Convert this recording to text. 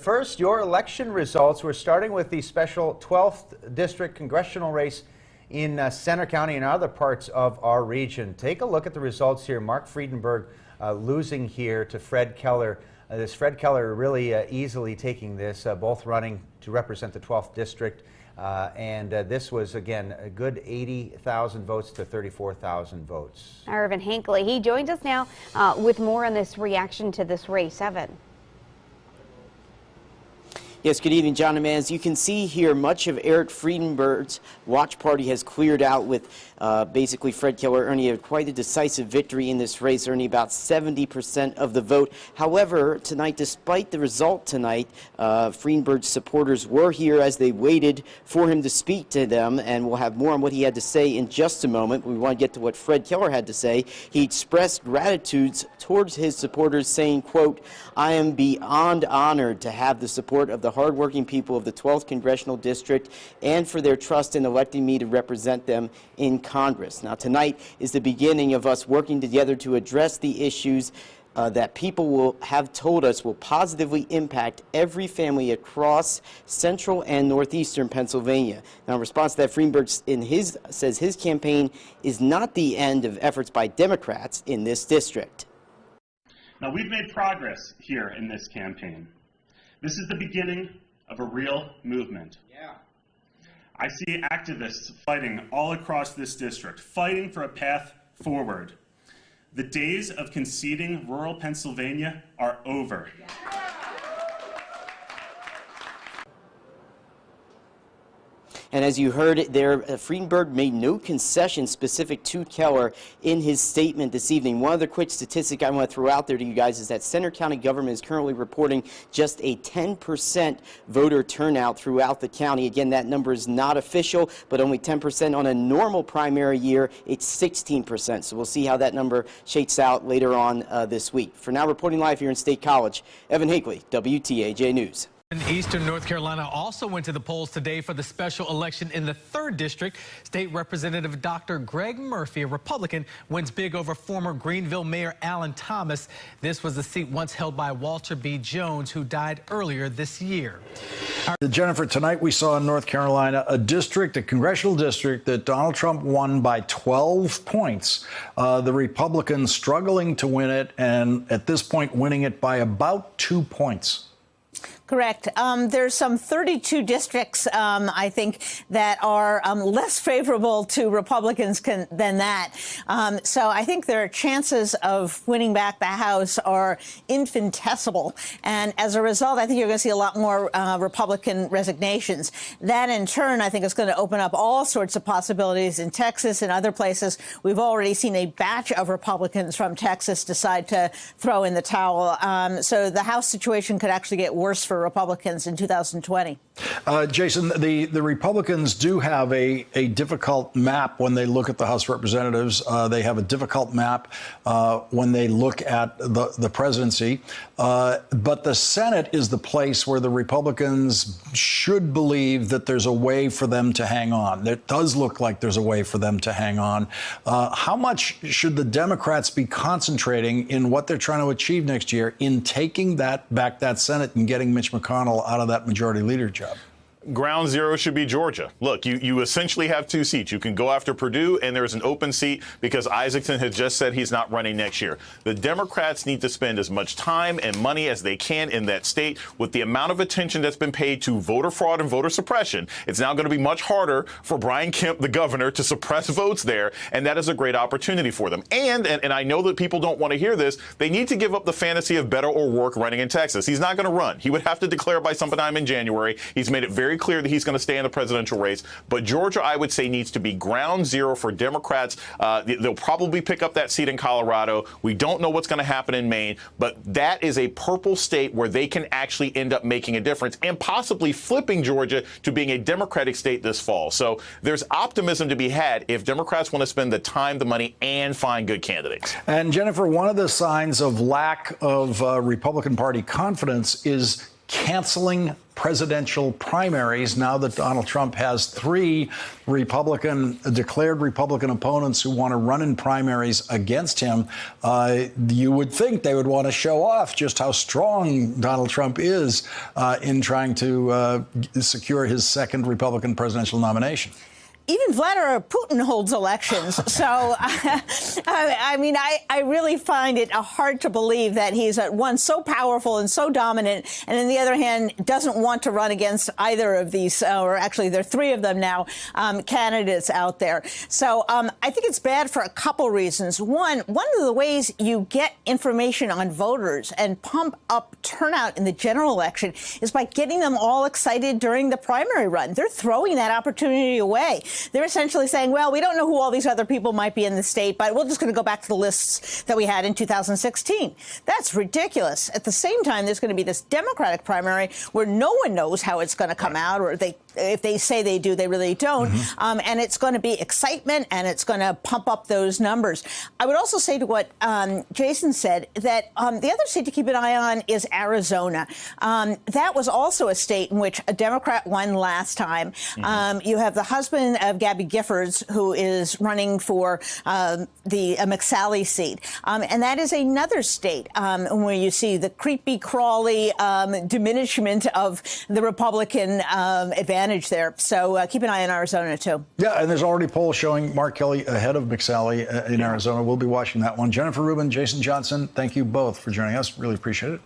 First, your election results. We're starting with the special 12th District congressional race in Centre County and other parts of our region. Take a look at the results here. Mark Friedenberg losing here to Fred Keller. Fred Keller really easily taking this, both running to represent the 12th District. This was, again, a good 80,000 votes to 34,000 votes. Irvin Hinckley, he joins us now with more on this reaction to this race. Evan. Yes, good evening, John and man. As you can see here, much of Eric Friedenberg's watch party has cleared out with basically Fred Keller earning quite a decisive victory in this race, earning about 70% of the vote. However, tonight, despite the result tonight, Friedenberg's supporters were here as they waited for him to speak to them, and we'll have more on what he had to say in just a moment. We want to get to what Fred Keller had to say. He expressed gratitude towards his supporters, saying, quote, "I am beyond honored to have the support of the hardworking people of the 12th Congressional District and for their trust in electing me to represent them in Congress." Now, tonight is the beginning of us working together to address the issues that people will have told us will positively impact every family across central and northeastern Pennsylvania. Now, in response to that, Friedenberg says his campaign is not the end of efforts by Democrats in this district. Now, we've made progress here in this campaign. This is the beginning of a real movement. Yeah. I see activists fighting all across this district, fighting for a path forward. The days of conceding rural Pennsylvania are over. Yeah. And as you heard there, Friedenberg made no concession specific to Keller in his statement this evening. One other quick statistic I want to throw out there to you guys is that Centre County government is currently reporting just a 10% voter turnout throughout the county. Again, that number is not official, but only 10%. On a normal primary year, it's 16%. So we'll see how that number shakes out later on this week. For now, reporting live here in State College, Evan Hinckley, WTAJ News. Eastern North Carolina also went to the polls today for the special election in the 3rd District. State Representative Dr. Greg Murphy, a Republican, wins big over former Greenville Mayor Alan Thomas. This was the seat once held by Walter B. Jones, who died earlier this year. Jennifer, tonight we saw in North Carolina a congressional district that Donald Trump won by 12 points. The Republicans struggling to win it, and at this point winning it by about 2 points. Correct. There's some 32 districts, I think, that are less favorable to Republicans than that. So I think their chances of winning back the House are infinitesimal. And as a result, I think you're going to see a lot more Republican resignations. That, in turn, I think is going to open up all sorts of possibilities in Texas and other places. We've already seen a batch of Republicans from Texas decide to throw in the towel. So the House situation could actually get worse for Republicans in 2020. Jason, the Republicans do have a difficult map when they look at the House of Representatives. They have a difficult map when they look at the presidency. But the Senate is the place where the Republicans should believe that there's a way for them to hang on. It does look like there's a way for them to hang on. How much should the Democrats be concentrating in what they're trying to achieve next year in taking back that Senate and getting Mitch McConnell out of that majority leader job? Ground zero should be Georgia. Look, you essentially have 2 seats. You can go after Purdue, and there's an open seat because Isaacson has just said he's not running next year. The Democrats need to spend as much time and money as they can in that state. With the amount of attention that's been paid to voter fraud and voter suppression, it's now going to be much harder for Brian Kemp, the governor, to suppress votes there, and that is a great opportunity for them. And I know that people don't want to hear this, they need to give up the fantasy of Beto O'Rourke running in Texas. He's not going to run. He would have to declare by sometime in January. He's made it very clear that he's going to stay in the presidential race. But Georgia, I would say, needs to be ground zero for Democrats. They'll probably pick up that seat in Colorado. We don't know what's going to happen in Maine, but that is a purple state where they can actually end up making a difference and possibly flipping Georgia to being a Democratic state this fall. So there's optimism to be had if Democrats want to spend the time, the money, and find good candidates. And Jennifer, one of the signs of lack of Republican Party confidence is canceling presidential primaries now that Donald Trump has 3 declared Republican opponents who want to run in primaries against him. You would think they would want to show off just how strong Donald Trump is in trying to secure his 2nd Republican presidential nomination. Even Vladimir Putin holds elections. So, I mean, I really find it hard to believe that he's at once so powerful and so dominant, and on the other hand, doesn't want to run against either of these, or actually there are 3 of them now, candidates out there. So I think it's bad for a couple reasons. One of the ways you get information on voters and pump up turnout in the general election is by getting them all excited during the primary run. They're throwing that opportunity away. They're essentially saying, well, we don't know who all these other people might be in the state, but we're just going to go back to the lists that we had in 2016. That's ridiculous. At the same time, there's going to be this Democratic primary where no one knows how it's going to come out, or if they say they do, they really don't. And it's going to be excitement, and it's going to pump up those numbers. I would also say to what Jason said, that the other state to keep an eye on is Arizona. That was also a state in which a Democrat won last time. You have the husband of Gabby Giffords, who is running for the McSally seat. And that is another state where you see the creepy, crawly diminishment of the Republican advantage there. So keep an eye on Arizona, too. Yeah, and there's already polls showing Mark Kelly ahead of McSally in Arizona. We'll be watching that one. Jennifer Rubin, Jason Johnson, thank you both for joining us. Really appreciate it.